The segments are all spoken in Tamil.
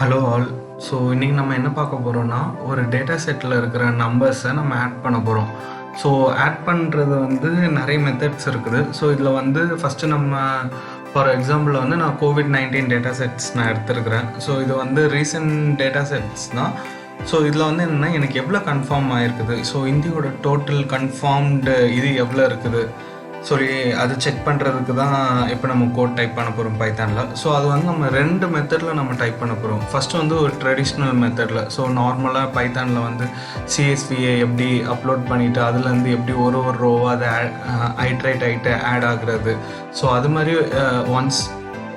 Hello all. ஸோ இன்றைக்கி நம்ம என்ன பார்க்க போகிறோம்னா, ஒரு டேட்டா செட்டில் இருக்கிற நம்பர்ஸை நம்ம ஆட் பண்ண போகிறோம். ஸோ ஆட் பண்ணுறது நிறைய மெத்தட்ஸ் இருக்குது. ஸோ இதில் ஃபஸ்ட்டு நம்ம ஃபார் எக்ஸாம்பிள் நான் COVID-19 டேட்டா செட்ஸ் நான் எடுத்துருக்கிறேன். ஸோ இது ரீசன்ட் டேட்டா செட்ஸ் தான். ஸோ இதில் என்னென்னா எனக்கு எவ்வளோ கன்ஃபார்ம் ஆகிருக்குது, ஸோ இந்தியோட டோட்டல் கன்ஃபார்ம்டு இது எவ்வளோ இருக்குது சொல்லி அதை செக் பண்ணுறதுக்கு தான் இப்போ நம்ம கோட் டைப் பண்ண போகிறோம் பைத்தானில். ஸோ அது நம்ம ரெண்டு மெத்தடில் நம்ம டைப் பண்ண போகிறோம். ஃபஸ்ட்டு ஒரு ட்ரெடிஷ்னல் மெத்தடில், ஸோ நார்மலாக பைத்தானில் சிஎஸ்வியை எப்படி அப்லோட் பண்ணிவிட்டு அதுலேருந்து எப்படி ஒரு ரோவாக அதை ஐட்ரேட் ஆகிட்டு ஆட் ஆகுறது, ஸோ அது மாதிரி ஒன்ஸ்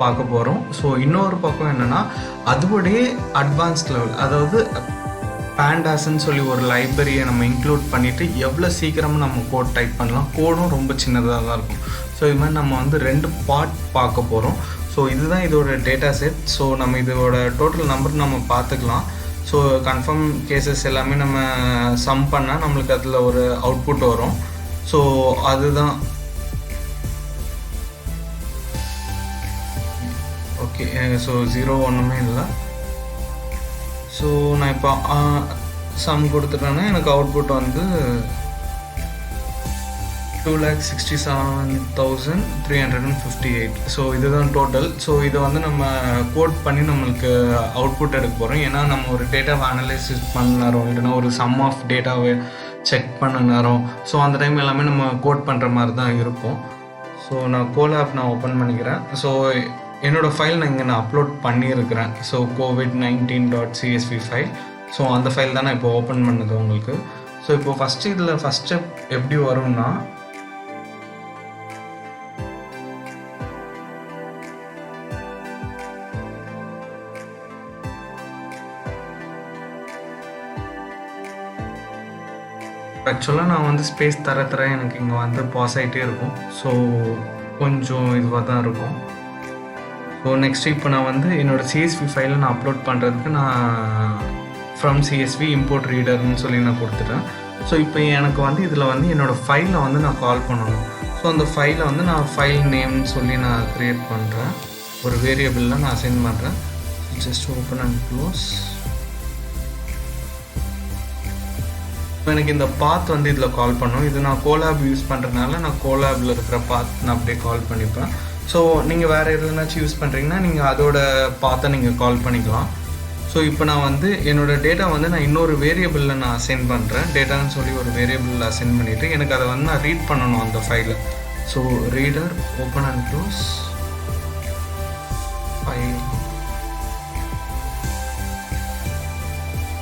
பார்க்க போகிறோம். ஸோ இன்னொரு பக்கம் என்னென்னா அதோடைய அட்வான்ஸ்ட் லெவல், அதாவது pandas சொல்லி ஒரு லைப்ரரியை நம்ம இன்க்ளூட் பண்ணிவிட்டு எவ்வளோ சீக்கிரமாக நம்ம கோட் டைப் பண்ணலாம். கோடும் ரொம்ப சின்னதாக தான் இருக்கும். ஸோ இது மாதிரி நம்ம ரெண்டு பார்ட் பார்க்க போகிறோம். ஸோ இதுதான் இதோட டேட்டா செட். ஸோ நம்ம இதோட டோட்டல் நம்பர் நம்ம பார்த்துக்கலாம். ஸோ கன்ஃபார்ம் கேசஸ் எல்லாமே நம்ம சம் பண்ணால் நம்மளுக்கு அதில் ஒரு அவுட்புட் வரும். ஸோ அதுதான் ஓகே. ஸோ 0 ஒன்றுமே இல்லை. ஸோ நான் இப்போ சம் கொடுத்துட்டேன்னா எனக்கு அவுட்புட் 2,67,358. ஸோ இதுதான் டோட்டல். ஸோ இதை நம்ம கோட் பண்ணி நம்மளுக்கு அவுட்புட் எடுக்க போகிறோம். ஏன்னா நம்ம ஒரு டேட்டாவை அனலைசிஸ் பண்ண நேரம், இல்லைன்னா ஒரு சம் ஆஃப் டேட்டாவை செக் பண்ண நேரம், ஸோ அந்த டைம் எல்லாமே நம்ம கோட் பண்ணுற மாதிரி தான் இருக்கும். ஸோ நான் கோலாப் நான் ஓப்பன் பண்ணிக்கிறேன். ஸோ என்னோடய ஃபைல் நான் அப்லோட் பண்ணியிருக்கிறேன். So covid19.csv file. ஸோ அந்த ஃபைல் தான் நான் இப்போ ஓப்பன் பண்ணது உங்களுக்கு. ஸோ இப்போ இதில் ஃபஸ்ட் ஸ்டெப் எப்படி வரும்னா, ஆக்சுவலாக நான் ஸ்பேஸ் தர எனக்கு இங்கே பாஸ் ஆகிட்டே இருக்கும். ஸோ கொஞ்சம் இதுவாக தான் இருக்கும். ஸோ நெக்ஸ்ட்டு இப்போ நான் என்னோடய சிஎஸ்வி ஃபைலை நான் அப்லோட் பண்ணுறதுக்கு நான் ஃப்ரம் சிஎஸ்வி இம்போர்ட் ரீடர்னு சொல்லி நான் கொடுத்துட்டேன். ஸோ இப்போ எனக்கு இதில் என்னோடய ஃபைலை நான் கால் பண்ணணும். ஸோ அந்த ஃபைலை நான் ஃபைல் நேம்னு சொல்லி நான் க்ரியேட் பண்ணுறேன். ஒரு வேரியபிளில் நான் அசைன் பண்ணுறேன். Just open and close. இப்போ எனக்கு இந்த பாத் இதில் கால் பண்ணணும். இது நான் கோலாப் யூஸ் பண்ணுறதுனால நான் கோலாபில் இருக்கிற பாத் நான் அப்படியே கால் பண்ணிப்பேன். ஸோ நீங்கள் வேறு எதுனாச்சும் யூஸ் பண்ணுறீங்கன்னா நீங்கள் அதோட பாத்தை நீங்கள் கால் பண்ணிக்கலாம். ஸோ இப்போ நான் என்னோடய டேட்டா நான் இன்னொரு வேரியபிளில் நான் அசைன் பண்ணுறேன். டேட்டான்னு சொல்லி ஒரு வேரியபிளில் அசைன் பண்ணிவிட்டு எனக்கு அதை நான் ரீட் பண்ணணும் அந்த ஃபைலை. So reader open and close file.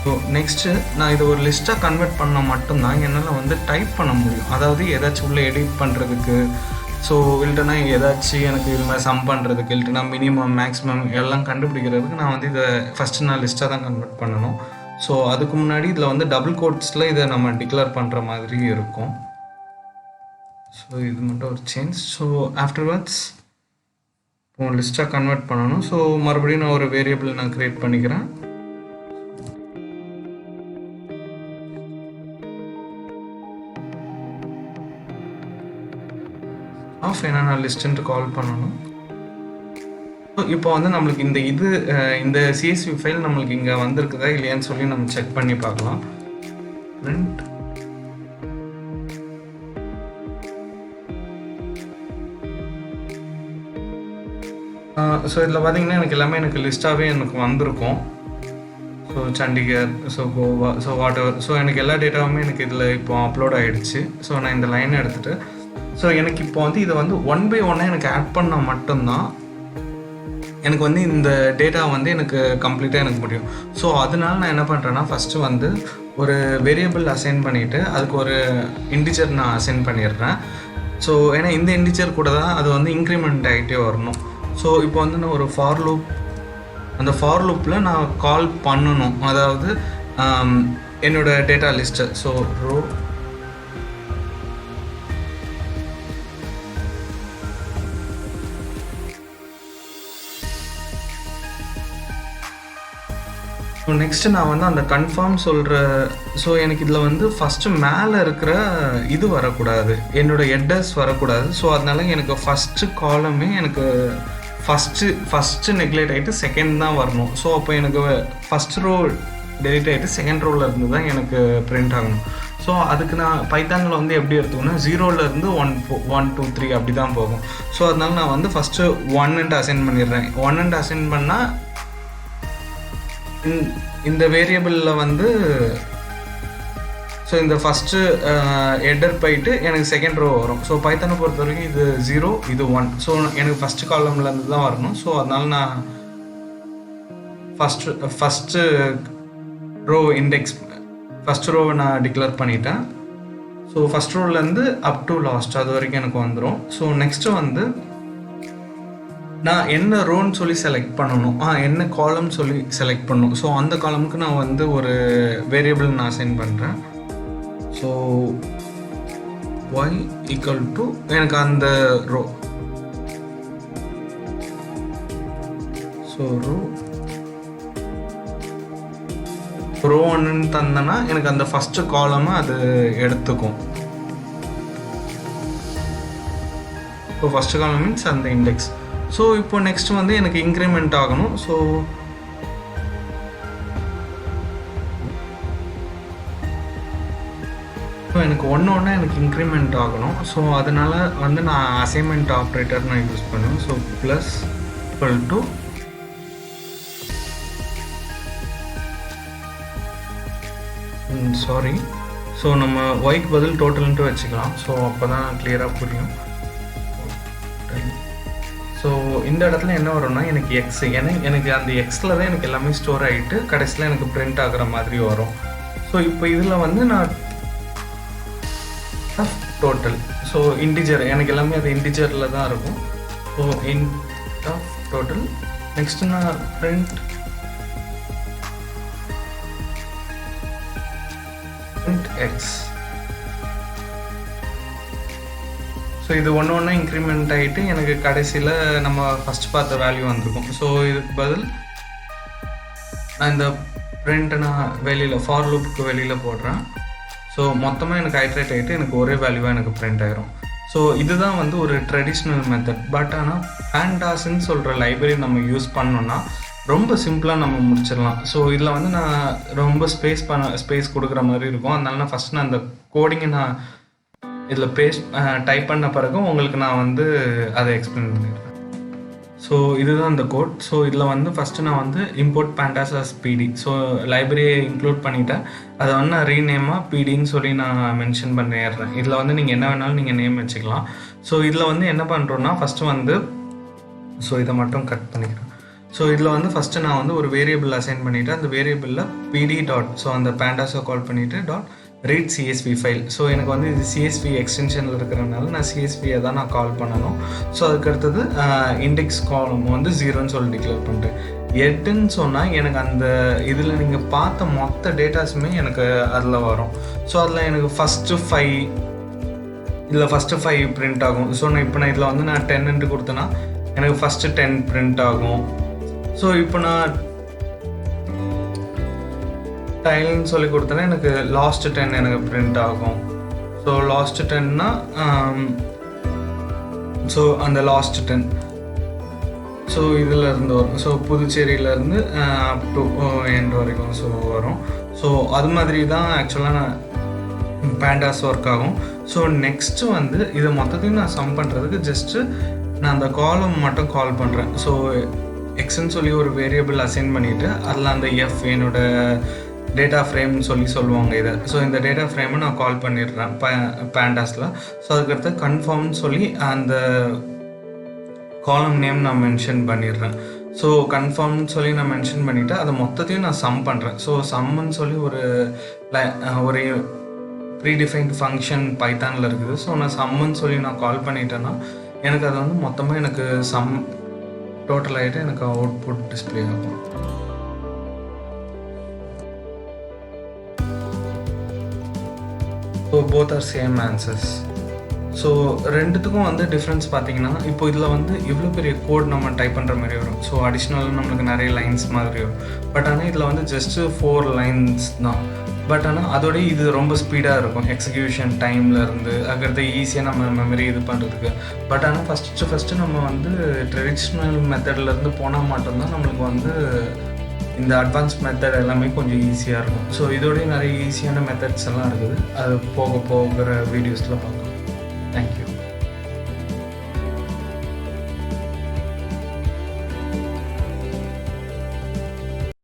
So next நான் இதை ஒரு லிஸ்ட்டாக கன்வெர்ட் பண்ணால் மட்டும்தான் என்னால் டைப் பண்ண முடியும். அதாவது ஏதாச்சும் உள்ளே எடிட் பண்ணுறதுக்கு, ஸோ இல்லைனா ஏதாச்சும் எனக்கு இது மாதிரி சம் பண்ணுறதுக்கு, இல்லைனா மினிமம் மேக்ஸிமம் எல்லாம் கண்டுபிடிக்கிறதுக்கு நான் இதை ஃபஸ்ட்டு நான் லிஸ்ட்டாக தான் கன்வெர்ட் பண்ணணும். ஸோ அதுக்கு முன்னாடி இதில் டபுள் கோட்ஸில் இதை நம்ம டிக்ளேர் பண்ணுற மாதிரி இருக்கும். ஸோ இது மட்டும் ஒரு சேஞ்ச். ஸோ ஆஃப்டர்வர்ட்ஸ் இப்போ லிஸ்ட்டாக கன்வெர்ட் பண்ணணும். ஸோ மறுபடியும் நான் ஒரு வேரியபிள் நான் க்ரியேட் பண்ணிக்கிறேன். நான் லிஸ்ட்டுன்ட்டு கால் பண்ணணும். இப்போ நம்மளுக்கு இந்த சிஎஸ்வி ஃபைல் நம்மளுக்கு இங்கே வந்திருக்குதா இல்லையான்னு சொல்லி நம்ம செக் பண்ணி பார்க்கலாம். பிரிண்ட். ஸோ இதில் பார்த்தீங்கன்னா எனக்கு லிஸ்ட்டாகவே எனக்கு வந்திருக்கும். So Chandigarh, so Goa, so what ever. So எனக்கு எல்லா டேட்டாவுமே எனக்கு இதில் இப்போ அப்லோட் ஆகிடுச்சு. ஸோ நான் இந்த லைனை எடுத்துகிட்டு, ஸோ எனக்கு இப்போ இதை 1 by 1 எனக்கு ஆட் பண்ணால் மட்டும்தான் எனக்கு இந்த டேட்டா எனக்கு கம்ப்ளீட்டாக எனக்கு முடியும். ஸோ அதனால நான் என்ன பண்ணுறேன்னா, ஃபஸ்ட்டு ஒரு வேரியபிள் அசைன் பண்ணிவிட்டு அதுக்கு ஒரு இன்டிஜர் நான் அசைன் பண்ணிடுறேன். ஸோ ஏன்னா இந்த இன்டிஜர் கூட தான் அது இன்க்ரிமெண்ட் ஆகிட்டே வரணும். ஸோ இப்போ நான் ஒரு ஃபார் லூப், அந்த ஃபார் லூப்பில் நான் கால் பண்ணணும். அதாவது என்னோடய data list, so row so next நான் அந்த கன்ஃபார்ம் சொல்கிற, ஸோ எனக்கு இதில் ஃபஸ்ட்டு மேலே இருக்கிற இது வரக்கூடாது, என்னோடய ஹெட்டர்ஸ் வரக்கூடாது. ஸோ அதனால எனக்கு ஃபஸ்ட்டு காலமே எனக்கு ஃபஸ்ட்டு நெக்லெக்ட் ஆகிட்டு செகண்ட் தான் வரணும். ஸோ அப்போ எனக்கு ஃபஸ்ட் ரோ டெலிட் ஆகிட்டு செகண்ட் ரோவில் இருந்து தான் எனக்கு பிரிண்ட் ஆகணும். ஸோ அதுக்கு நான் பைத்தானில் வந்து எப்படி எடுத்துக்கணும்னா 0லேருந்து 1 2 3 அப்படி தான் போகும். ஸோ அதனால நான் வந்து ஃபஸ்ட்டு 1 அசைன் பண்ணிடுறேன். 1 அசைன் பண்ணால் இந்த வேரியபிளில் வந்து ஸோ இந்த ஃபஸ்ட்டு ஹெட்டர் போயிட்டு எனக்கு செகண்ட் ரோ வரும். ஸோ பைத்தானை பொறுத்த வரைக்கும் இது 0 இது 1. ஸோ எனக்கு ஃபஸ்ட்டு காலம்லேருந்து தான் வரணும். ஸோ அதனால நான் ஃபஸ்ட்டு ரோ இண்டெக்ஸ் ஃபஸ்ட் ரோவை நான் டிக்ளேர் பண்ணிட்டேன். ஸோ ஃபஸ்ட் ரோலேருந்து அப் டு லாஸ்ட் அது வரைக்கும் எனக்கு வந்துடும். ஸோ நெக்ஸ்ட்டு வந்து நான் என்ன ரோன்னு சொல்லி செலக்ட் பண்ணணும், என்ன காலம் சொல்லி செலக்ட் பண்ணணும். ஸோ அந்த காலமுக்கு நான் வந்து ஒரு வேரியபிள் நான் அசைன் பண்ணுறேன். ஸோ y ஈக்குவல் டு எனக்கு அந்த ரோ, ஸோ ரோ 1ன்னு தந்தேன்னா எனக்கு அந்த ஃபஸ்ட்டு காலமை அது எடுத்துக்கும். ஸோ ஃபஸ்ட்டு காலம் மீன்ஸ் அந்த இண்டெக்ஸ். ஸோ இப்போ நெக்ஸ்ட் வந்து எனக்கு இன்க்ரிமெண்ட் ஆகணும். ஸோ எனக்கு ஒன்று எனக்கு இன்க்ரிமெண்ட் ஆகணும். ஸோ அதனால் வந்து நான் அசைன்மெண்ட் ஆப்ரேட்டர் நான் யூஸ் பண்ணுவேன். So plus equal to sorry so நம்ம ஒய்க்கு பதில் டோட்டல்ன்ட்டு வச்சுக்கலாம். ஸோ அப்போ தான் கிளியராக புரியும். ஸோ இந்த இடத்துல என்ன வரும்னா எனக்கு எக்ஸ், ஏன்னா எனக்கு அந்த எக்ஸில் தான் எனக்கு எல்லாமே ஸ்டோர் ஆகிட்டு கடைசியில் எனக்கு பிரிண்ட் ஆகிற மாதிரி வரும். ஸோ இப்போ இதில் வந்து நான் டோட்டல், ஸோ இன்டிஜர் எனக்கு எல்லாமே அது இன்டிஜரில் தான் இருக்கும். So int of total. Next நான் பிரிண்ட் எக்ஸ். ஸோ இது ஒன்று இன்க்ரிமெண்ட் ஆகிட்டு எனக்கு கடைசியில் நம்ம ஃபஸ்ட் பார்த்த வேல்யூ வந்திருக்கும். ஸோ இதுக்கு பதில் நான் இந்த பிரிண்ட்டை நான் வெளியில் ஃபார் லூப்புக்கு வெளியில் போடுறேன். ஸோ மொத்தமாக எனக்கு ஹைட்ரேட் ஆகிட்டு எனக்கு ஒரே வேல்யூவாக எனக்கு பிரிண்ட் ஆகிரும். ஸோ இதுதான் வந்து ஒரு ட்ரெடிஷ்னல் மெத்தட். பட் ஆனால் பேண்டாஸ்ன்னு சொல்கிற லைப்ரரி நம்ம யூஸ் பண்ணோன்னா ரொம்ப சிம்பிளாக நம்ம முடிச்சிடலாம். ஸோ இதில் வந்து நான் ரொம்ப ஸ்பேஸ் கொடுக்குற மாதிரி இருக்கும். அதனால நான் ஃபஸ்ட் நான் அந்த கோடிங்கை நான் இதில் டைப் பண்ண பிறகு உங்களுக்கு நான் வந்து அதை எக்ஸ்பிளைன் பண்ணிடுறேன். ஸோ இதுதான் அந்த கோட். ஸோ இதில் வந்து ஃபஸ்ட்டு நான் வந்து import pandas as pd. So லைப்ரரியை இன்க்ளூட் பண்ணிவிட்டேன். அதை வந்து நான் ரீநேமாக பிடின்னு சொல்லி நான் மென்ஷன் பண்ணிடுறேன். இதில் வந்து நீங்கள் என்ன வேணாலும் நீங்கள் நேம் வச்சுக்கலாம். ஸோ இதில் வந்து என்ன பண்ணுறோன்னா ஃபஸ்ட்டு வந்து ஸோ இதை மட்டும் கட் பண்ணிக்கிறேன். ஸோ இதில் வந்து ஃபஸ்ட்டு நான் வந்து ஒரு வேரியபிள் அசைன் பண்ணிவிட்டு அந்த வேரியபிளில் pd டாட், ஸோ அந்த pandas கால் பண்ணிவிட்டு dot read CSV file. So எனக்கு வந்து இது CSV எக்ஸ்டென்ஷனில் இருக்கிறதுனால நான் CSVயை தான் நான் கால் பண்ணணும். ஸோ அதுக்கடுத்தது இண்டெக்ஸ் காலம் வந்து 0ன்னு சொல்லி டிக்ளேர் பண்ணிட்டேன். எட்டுன்னு சொன்னால் எனக்கு அந்த இதில் நீங்கள் பார்த்த மொத்த டேட்டாஸுமே எனக்கு அதில் வரும். ஸோ அதில் எனக்கு ஃபஸ்ட்டு 5 பிரிண்ட் ஆகும். ஸோ நான் இப்போ இதில் வந்து நான் 10 கொடுத்தேன்னா எனக்கு ஃபஸ்ட்டு 10 பிரிண்ட் ஆகும். ஸோ இப்போ நான் டைல்னு சொல்லி கொடுத்தேன்னா எனக்கு லாஸ்ட் 10 எனக்கு பிரிண்ட் ஆகும். ஸோ லாஸ்ட் 10னா ஸோ அந்த லாஸ்ட் 10 ஸோ இதில் இருந்து வரும். ஸோ புதுச்சேரியிலேருந்து அப் டு எண்ட் வரைக்கும் ஸோ வரும். ஸோ அது மாதிரி தான் ஆக்சுவலாக நான் பேண்டாஸ் ஒர்க் ஆகும். ஸோ நெக்ஸ்ட்டு வந்து இதை மொத்தத்தையும் நான் சம் பண்ணுறதுக்கு ஜஸ்ட்டு நான் அந்த காலம் மட்டும் கால் பண்ணுறேன். ஸோ எக்ஸ்ன்னு சொல்லி ஒரு வேரியபிள் அசைன் பண்ணிவிட்டு அதில் அந்த எஃப் என்னோட டேட்டா ஃப்ரேம்னு சொல்லுவாங்க இதை. ஸோ இந்த டேட்டா ஃப்ரேமை நான் கால் பண்ணிடுறேன் பேண்டாஸில். ஸோ அதுக்கடுத்து கன்ஃபார்ம்னு சொல்லி அந்த காலம் நேம் நான் மென்ஷன் பண்ணிடுறேன். ஸோ கன்ஃபார்ம்னு சொல்லி நான் மென்ஷன் பண்ணிவிட்டு அதை மொத்தத்தையும் நான் சம் பண்ணுறேன். ஸோ சம்முன்னு சொல்லி ஒரு ப்ரீடிஃபைன்ட் ஃபங்க்ஷன் பைத்தானில் இருக்குது. ஸோ நான் சம்முன்னு சொல்லி நான் கால் பண்ணிட்டேன்னா எனக்கு அது வந்து மொத்தமாக எனக்கு சம் டோட்டல் ஆகிட்டு எனக்கு அவுட்புட் டிஸ்பிளே ஆகும். So both are same answers. So ரெண்டுத்துக்கும் வந்து டிஃப்ரென்ஸ் பார்த்தீங்கன்னா இப்போ இதில் வந்து இவ்வளோ பெரிய கோட் நம்ம டைப் பண்ணுற மாதிரி வரும். ஸோ அடிஷ்னலாக நம்மளுக்கு நிறைய லைன்ஸ் மாதிரி வரும். பட் ஆனால் இதில் வந்து ஜஸ்ட்டு 4 லைன்ஸ் தான். பட் ஆனால் அதோட இது ரொம்ப ஸ்பீடாக இருக்கும் எக்ஸிக்யூஷன் டைம்லேருந்து அதுக்கடுத்து ஈஸியாக நம்ம மெமரி இது பண்ணுறதுக்கு. பட் ஆனால் ஃபஸ்ட்டு நம்ம வந்து ட்ரெடிஷ்னல் மெத்தட்லேருந்து போனால் மட்டும்தான் நம்மளுக்கு வந்து இந்த அட்வான்ஸ் மெத்தட் எல்லாமே கொஞ்சம் ஈஸியாக இருக்கும். ஸோ இதோடய நிறைய ஈஸியான மெத்தட்ஸ் எல்லாம் இருக்குது. அது போக போகிற வீடியோஸில் பார்க்கலாம். தேங்க்யூ.